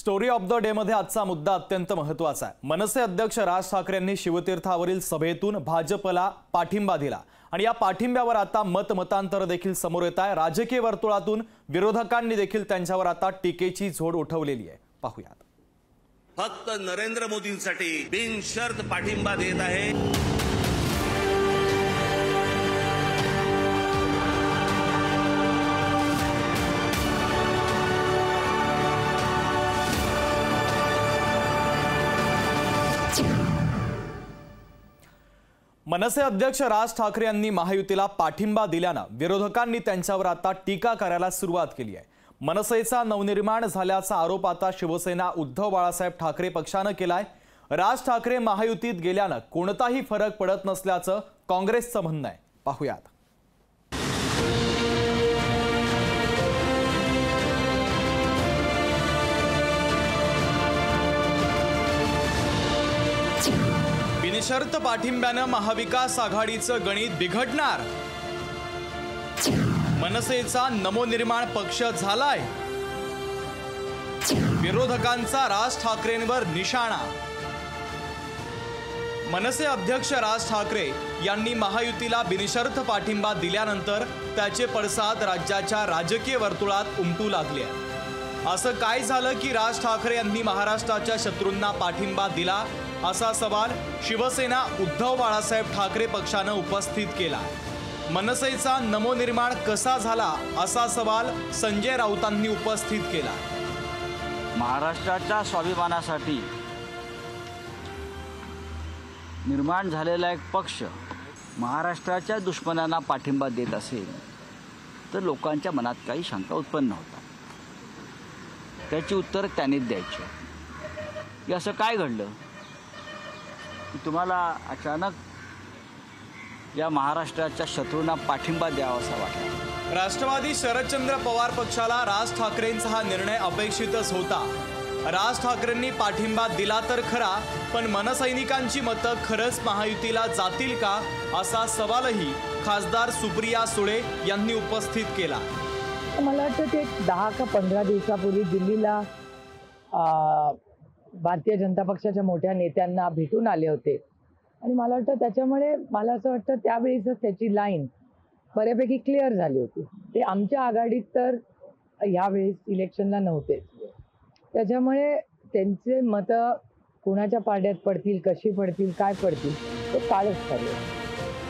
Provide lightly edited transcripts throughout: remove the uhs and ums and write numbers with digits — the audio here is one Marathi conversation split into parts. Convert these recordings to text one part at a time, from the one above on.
स्टोरी ऑफ द डे मध्ये आजचा मुद्दा अत्यंत महत्त्वाचा आहे। मनसे अध्यक्ष राज ठाकरे यांनी शिवतीर्थावरील सभेतून भाजपला पाठिंबा दिला आणि या पाठिंब्यावर आता मतांतर देखील समोर येत आहे। राजकीय वर्तुळातून विरोधकांनी देखील त्यांच्यावर आता टीकेची झोड उठवलेली आहे। पाहूयात। फक्त नरेंद्र मोदींसाठी बिनशर्त पाठिंबा देत आहे। मनसे अध्यक्ष राज ठाकरे यांनी महायुतीला पाठिंबा दिल्यानं विरोधकांनी त्यांच्यावर आता टीका करायला सुरुवात केली आहे। मनसेचा नवनिर्माण झाल्याचा आरोप आता शिवसेना उद्धव बाळासाहेब ठाकरे पक्षाने केलाय। राज ठाकरे महायुतीत गेल्यानं कोणताही फरक पडत नसल्याचं काँग्रेसचं म्हणणं आहे। पाहूयात। बिनशर्त पाठिंब्यानं महाविकास आघाडीचं गणित बिघडणार। मनसेचा नवनिर्माण पक्ष झालाय। विरोधकांचा राज ठाकरेंवर निशाणा। मनसे अध्यक्ष राज ठाकरे यांनी महायुतीला बिनशर्त पाठिंबा दिल्यानंतर त्याचे पडसाद राज्याच्या राजकीय वर्तुळात उमटू लागले आहेत। असं काय झालं की राज ठाकरे यांनी महाराष्ट्राच्या शत्रूंना पाठिंबा दिला, असा सवाल शिवसेना उद्धव बाळासाहेब ठाकरे पक्षाने उपस्थित केला। मनसेचा नवनिर्माण कसा झाला, असा सवाल संजय राऊतांनी उपस्थित केला। महाराष्ट्राच्या स्वाभिमानासाठी निर्माण झालेला एक पक्ष महाराष्ट्राच्या दुश्मनांना पाठिंबा देत असेल तर लोकांच्या मनात काही शंका उत्पन्न होतात। त्याची उत्तर त्यांनीच द्यायची की असं काय घडलं की तुम्हाला अचानक या महाराष्ट्राच्या शत्रूंना पाठिंबा द्यावा असा वाटला। राष्ट्रवादी शरदचंद्र पवार पक्षाला राज ठाकरेंचा हा निर्णय अपेक्षितच होता। राज ठाकरेंनी पाठिंबा दिला तर खरा, पण मनसैनिकांची मतं खरंच महायुतीला जातील का, असा सवालही खासदार सुप्रिया सुळे यांनी उपस्थित केला। मला वाटतं ते 10 का 15 दिवसापूर्वी दिल्लीला भारतीय जनता पक्षाच्या मोठ्या नेत्यांना भेटून आले होते आणि मला वाटतं त्याच्यामुळे मला असं वाटतं त्यावेळीच त्याची लाईन बऱ्यापैकी क्लिअर झाली होती। ते आमच्या आघाडीत तर यावेळेस इलेक्शनला नव्हते, त्याच्यामुळे त्यांचे मतं कुणाच्या पारड्यात पडतील, कशी पडतील, काय पडतील ते काळच ठरले।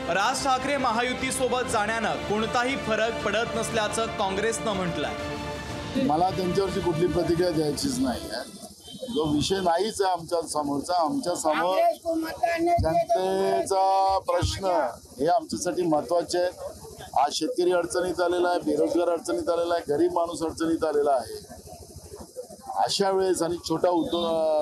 राज ठाकरे महायुतीसोबत जाण्यानं कोणताही फरक पडत नसल्याचं काँग्रेसनं म्हटलंय। मला त्यांच्यावरची कुठली प्रतिक्रिया द्यायचीच नाही आहे। जो विषय नाहीच आहे आमच्या समोरचा, आमच्या समोर जनतेचा प्रश्न हे आमच्यासाठी महत्वाचे आहे। आज शेतकरी अडचणीत आलेला आहे, बेरोजगार अडचणीत आलेला आहे, गरीब माणूस अडचणीत आलेला आहे। अशा वेळेस आणि छोटा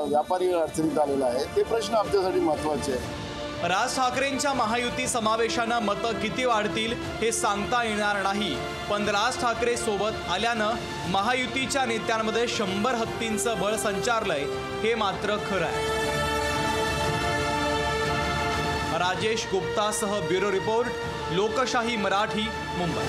व्यापारी अडचणीत आलेला आहे, ते प्रश्न आमच्यासाठी महत्वाचे आहे। राज ठाकरेंच्या महायुती समावेशानं मतं किती वाढतील हे सांगता येणार नाही, पण राज ठाकरे सोबत आल्यानं महायुतीच्या नेत्यांमध्ये 100 हत्तींचं बळ संचारलंय हे मात्र खरं आहे। राजेश गुप्तासह ब्युरो रिपोर्ट, लोकशाही मराठी, मुंबई।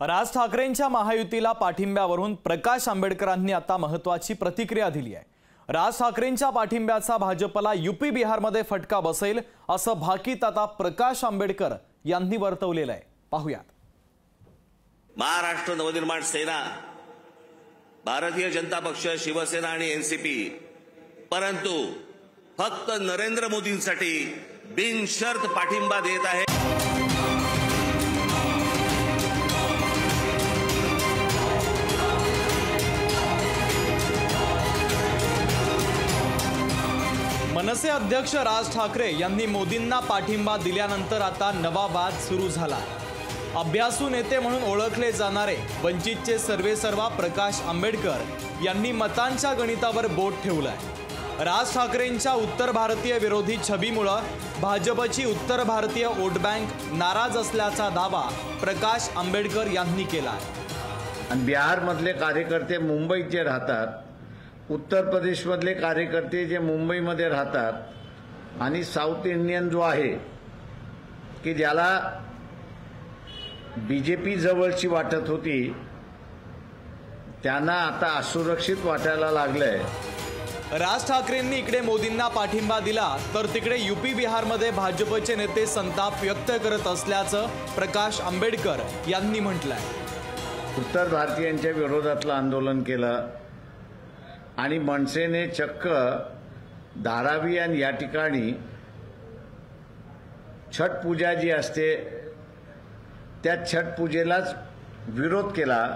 राज ठाकरेंच्या महायुतीला पाठिंब्यावरून प्रकाश आंबेडकरांनी आता महत्त्वाची प्रतिक्रिया दिली आहे। राज ठाकरेंच्या पाठिंब्याचा भाजपला यूपी बिहारमध्ये फटका बसेल असं भाकीत आता प्रकाश आंबेडकर यांनी वर्तवलेलं आहे। पाहूयात। महाराष्ट्र नवनिर्माण सेना, भारतीय जनता पक्ष, शिवसेना आणि एनसीपी, परंतु फक्त नरेंद्र मोदींसाठी बिनशर्त पाठिंबा देत आहे। मनसे अध्यक्ष राज ठाकरे यांनी मोदींना पाठिंबा दिल्यानंतर आता नवा वाद सुरू झाला। अभ्यासू नेते म्हणून ओळखले जाणारे वंचितचे सर्वेसर्वा प्रकाश आंबेडकर यांनी मतांच्या गणितावर बोट ठेवलंय। राज ठाकरेंच्या उत्तर भारतीय विरोधी छबीमुळे भाजपची उत्तर भारतीय वोट बँक नाराज असल्याचा दावा प्रकाश आंबेडकर यांनी केला। आणि बिहारमधले कार्यकर्ते मुंबईत जे राहतात, उत्तर प्रदेशमधले कार्यकर्ते जे मुंबईमध्ये राहतात आणि साऊथ इंडियन जो आहे की ज्याला बीजेपी जवळची वाटत होती त्यांना आता असुरक्षित वाटायला लागलंय। राज ठाकरेंनी इकडे मोदींना पाठिंबा दिला तर तिकडे यूपी बिहारमध्ये भाजपचे नेते संताप व्यक्त करत असल्याचं प्रकाश आंबेडकर यांनी म्हटलंय। उत्तर भारतीयांच्या विरोधातलं आंदोलन केलं आणि मनसेने चक्क धारावी आणि या ठिकाणी छठ पूजा जी असते त्या छठ पूजेलाच विरोध केला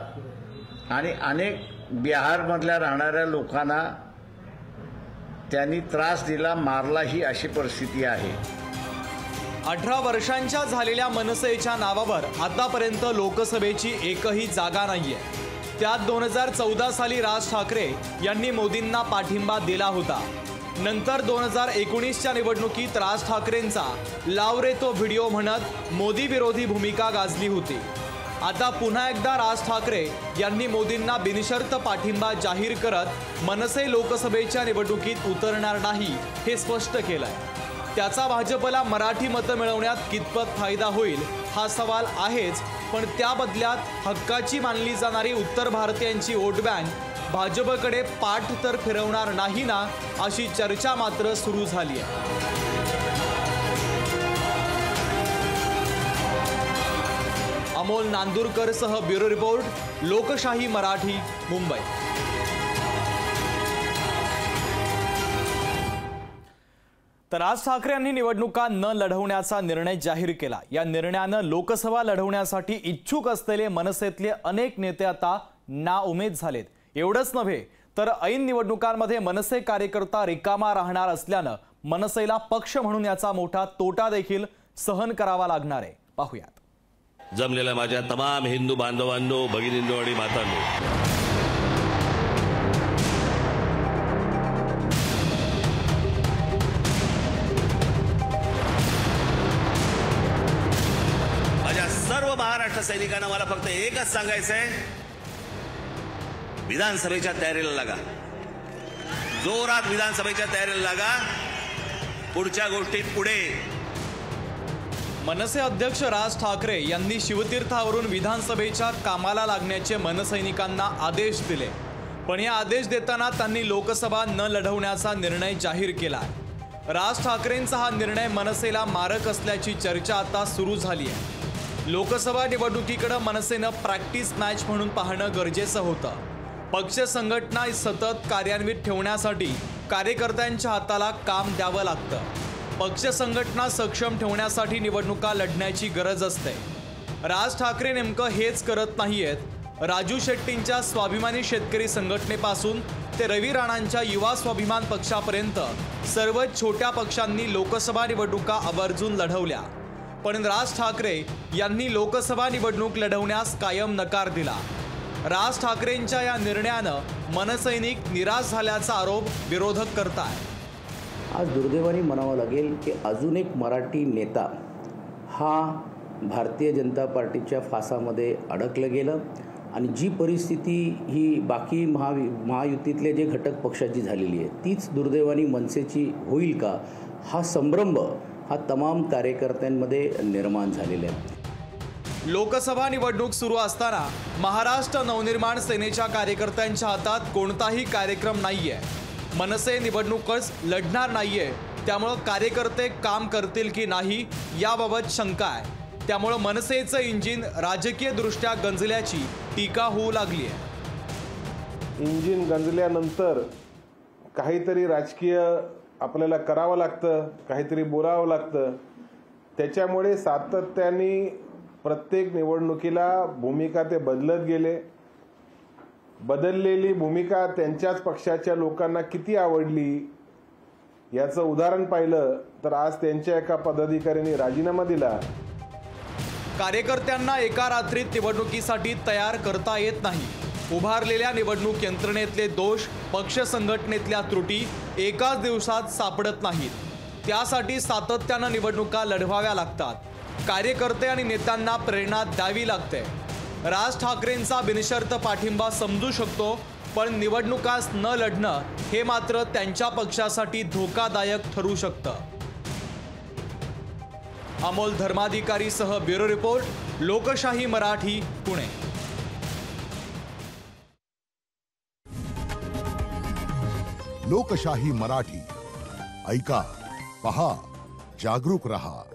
आणि अनेक बिहारमधल्या राहणाऱ्या लोकांना त्यांनी त्रास दिला, मारलाही, अशी परिस्थिती आहे। 18 वर्षांच्या झालेल्या मनसेच्या नावावर आतापर्यंत लोकसभेची एकही जागा नाहीये। त्यात 2014 साली राज ठाकरे यांनी मोदींना पाठिंबा दिला होता। नंतर 2019च्या निवडणुकीत राज ठाकरेंचा लाव रे तो व्हिडिओ म्हणत मोदी विरोधी भूमिका गाजली होती। आता पुन्हा एकदा राज ठाकरे यांनी मोदींना बिनशर्त पाठिंबा जाहीर करत मनसे लोकसभेच्या निवडणुकीत उतरणार नाही हे स्पष्ट केलंय। त्याचा भाजपला मराठी मतं मिळवण्यात कितपत फायदा होईल हा सवाल आहेच, पण त्या बदल्यात हक्काची मानली जाणारी उत्तर भारतीयांची वोट बँक भाजपकडे पाठ तर फिरवणार नाही ना, अशी चर्चा मात्र सुरू झाली आहे। अमोल नांदुरकर सह ब्युरो रिपोर्ट, लोकशाही मराठी, मुंबई। तर राज ठाकरे यांनी निवडणुका न लढवण्याचा निर्णय जाहीर केला। या निर्णयानं लोकसभा लढवण्यासाठी इच्छुक असलेले मनसेतले अनेक नेते आता नाउमेद झालेत। एवढंच नव्हे तर ऐन निवडणुकांमध्ये मनसे कार्यकर्ता रिकामा राहणार असल्यानं मनसेला पक्ष म्हणून याचा मोठा तोटा देखील सहन करावा लागणार आहे। पाहूयात। जमलेल्या माझ्या तमाम हिंदू बांधवांनो, भगिनींनो आणि मातांनो, माझ्या सर्व महाराष्ट्र सैनिकांना मला फक्त एकच सांगायचंय, विधानसभेच्या तयारीला लागा, जोरात विधानसभेच्या तयारीला लागा, पुढच्या गोष्टी पुढे। मनसे अध्यक्ष राज ठाकरे यांनी शिवतीर्थावरून विधानसभेच्या कामाला लागण्याचे मनसैनिकांना आदेश दिले, पण हे आदेश देताना त्यांनी लोकसभा न लढवण्याचा निर्णय जाहीर केला। राज ठाकरेंचा हा निर्णय मनसेला मारक असल्याची चर्चा आता सुरू झाली आहे। लोकसभा निवडणुकीकडे मनसेनं प्रॅक्टिस मॅच म्हणून पाहणं गरजेचं होतं। पक्ष संघटना सतत कार्यान्वित ठेवण्यासाठी कार्यकर्त्यांच्या हाताला काम द्यावं लागतं। पक्ष संघटना सक्षम ठेवण्यासाठी निवडणुका लढण्याची गरज असते। राज ठाकरे नेमकं हेच करत नाहीयेत। राजू शेट्टींच्या स्वाभिमानी शेतकरी संघटनेपासून ते रवी राणांच्या युवा स्वाभिमान पक्षापर्यंत सर्वच छोट्या पक्षांनी लोकसभा निवडणुका आवर्जून लढवल्या, पण राज ठाकरे यांनी लोकसभा निवडणूक लढवण्यास कायम नकार दिला। राज ठाकरेंच्या या निर्णयानं मनसैनिक निराश झाल्याचा आरोप विरोधक करतात। आज दुर्दैवाने म्हणावं लागेल की अजून एक मराठी नेता हा भारतीय जनता पार्टीच्या फासामध्ये अडकलं गेलं आणि जी परिस्थिती ही बाकी महायुतीतले जे घटक पक्षाची झालेली आहे तीच दुर्दैवाने मनसेची होईल का, हा संभ्रम हा तमाम कार्यकर्त्यांमध्ये निर्माण झालेला आहे। लोकसभा निवडणूक सुरू असताना महाराष्ट्र नवनिर्माण सेनेच्या कार्यकर्त्यांच्या हातात कोणताही कार्यक्रम नाहीये। मनसे निवडणूकच लढणार नाहीये, त्यामुळे कार्यकर्ते काम करतील की नाही याबाबत शंका आहे। त्यामुळे मनसेचं इंजिन राजकीय दृष्ट्या गंजल्याची टीका होऊ लागली आहे। इंजिन गंजल्यानंतर काहीतरी राजकीय आपल्याला करावं लागतं, काहीतरी बोलावं लागतं। त्याच्यामुळे सातत्याने प्रत्येक निवडणुकीला भूमिका ते बदलत गेले। बदललेली भूमिका त्यांच्याच पक्षाच्या लोकांना किती आवडली याचं उदाहरण पाहिलं तर आज त्यांच्या एका पदाधिकाऱ्यांनी राजीनामा दिला। कार्यकर्त्यांना एका रात्रीत निवडणुकीसाठी तयार करता येत नाही। उभारलेल्या निवडणूक यंत्रणेतले दोष, पक्ष संघटनेतल्या त्रुटी एकाच दिवसात सापडत नाहीत। त्यासाठी सातत्यानं निवडणुका लढवाव्या लागतात। कार्यकर्ते आणि नेत्यांना प्रेरणा द्यावी लागते। राज ठाकरेंचा बिनशर्त पाठिंबा समजू शकतो, पण निवडणुकास न लढणं हे मात्र त्यांच्या पक्षासाठी धोकादायक ठरू शकतं। अमोल धर्माधिकारीसह ब्युरो रिपोर्ट, लोकशाही मराठी, पुणे। लोकशाही मराठी ऐका, पहा, जागरूक रहा.